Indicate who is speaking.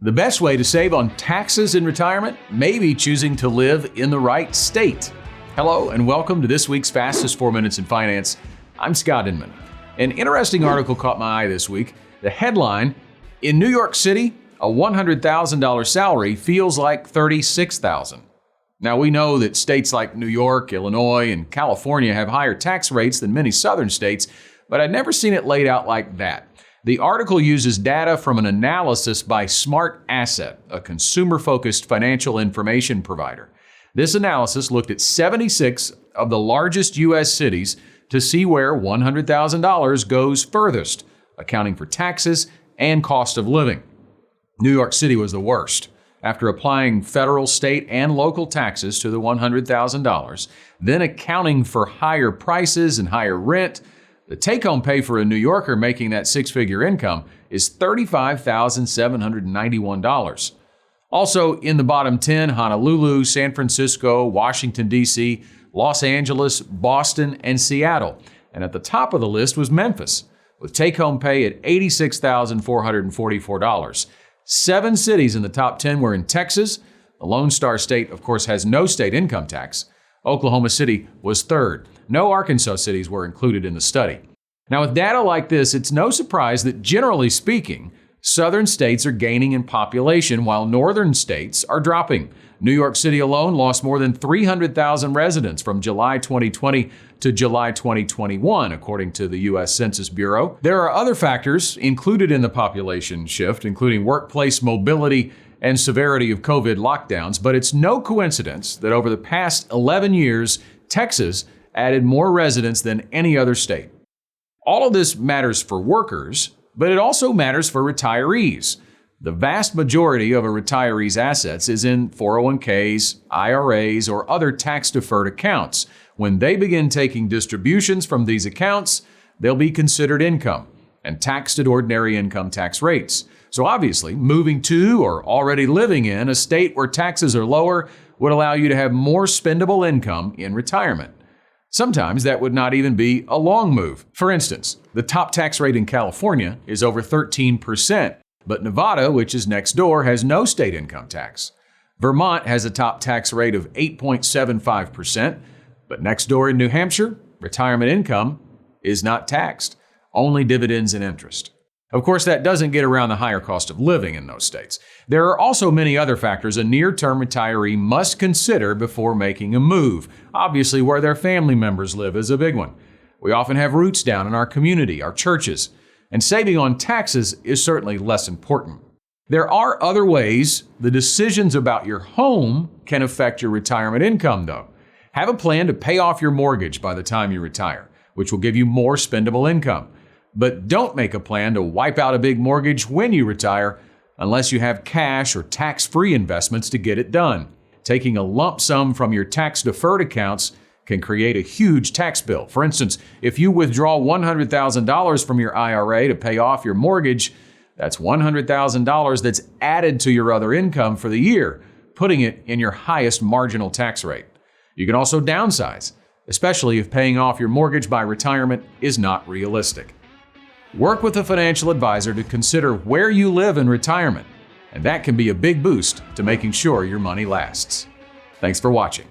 Speaker 1: The best way to save on taxes in retirement may be choosing to live in the right state. Hello, and welcome to this week's Fastest 4 Minutes in Finance. I'm Scott Inman. An interesting article caught my eye this week. The headline, "In New York City, a $100,000 salary feels like $36,000. Now, we know that states like New York, Illinois, and California have higher tax rates than many southern states, but I'd never seen it laid out like that. The article uses data from an analysis by SmartAsset, a consumer-focused financial information provider. This analysis looked at 76 of the largest U.S. cities to see where $100,000 goes furthest, accounting for taxes and cost of living. New York City was the worst. After applying federal, state, and local taxes to the $100,000, then accounting for higher prices and higher rent, the take-home pay for a New Yorker making that six-figure income is $35,791. Also in the bottom 10, Honolulu, San Francisco, Washington, D.C., Los Angeles, Boston, and Seattle. And at the top of the list was Memphis, with take-home pay at $86,444. 7 cities in the top 10 were in Texas. The Lone Star State, of course, has no state income tax. Oklahoma City was third. No Arkansas cities were included in the study. Now, with data like this, it's no surprise that, generally speaking, southern states are gaining in population while northern states are dropping. New York City alone lost more than 300,000 residents from July 2020 to July 2021, according to the U.S. Census Bureau. There are other factors included in the population shift, including workplace mobility and severity of COVID lockdowns, but it's no coincidence that over the past 11 years, Texas added more residents than any other state. All of this matters for workers, but it also matters for retirees. The vast majority of a retiree's assets is in 401ks, IRAs, or other tax-deferred accounts. When they begin taking distributions from these accounts, they'll be considered income and taxed at ordinary income tax rates. So obviously, moving to or already living in a state where taxes are lower would allow you to have more spendable income in retirement. Sometimes that would not even be a long move. For instance, the top tax rate in California is over 13%, but Nevada, which is next door, has no state income tax. Vermont has a top tax rate of 8.75%, but next door in New Hampshire, retirement income is not taxed, only dividends and interest. Of course, that doesn't get around the higher cost of living in those states. There are also many other factors a near-term retiree must consider before making a move. Obviously, where their family members live is a big one. We often have roots down in our community, our churches, and saving on taxes is certainly less important. There are other ways the decisions about your home can affect your retirement income, though. Have a plan to pay off your mortgage by the time you retire, which will give you more spendable income. But don't make a plan to wipe out a big mortgage when you retire unless you have cash or tax-free investments to get it done. Taking a lump sum from your tax-deferred accounts can create a huge tax bill. For instance, if you withdraw $100,000 from your IRA to pay off your mortgage, that's $100,000 that's added to your other income for the year, putting it in your highest marginal tax rate. You can also downsize, especially if paying off your mortgage by retirement is not realistic. Work with a financial advisor to consider where you live in retirement, and that can be a big boost to making sure your money lasts. Thanks for watching.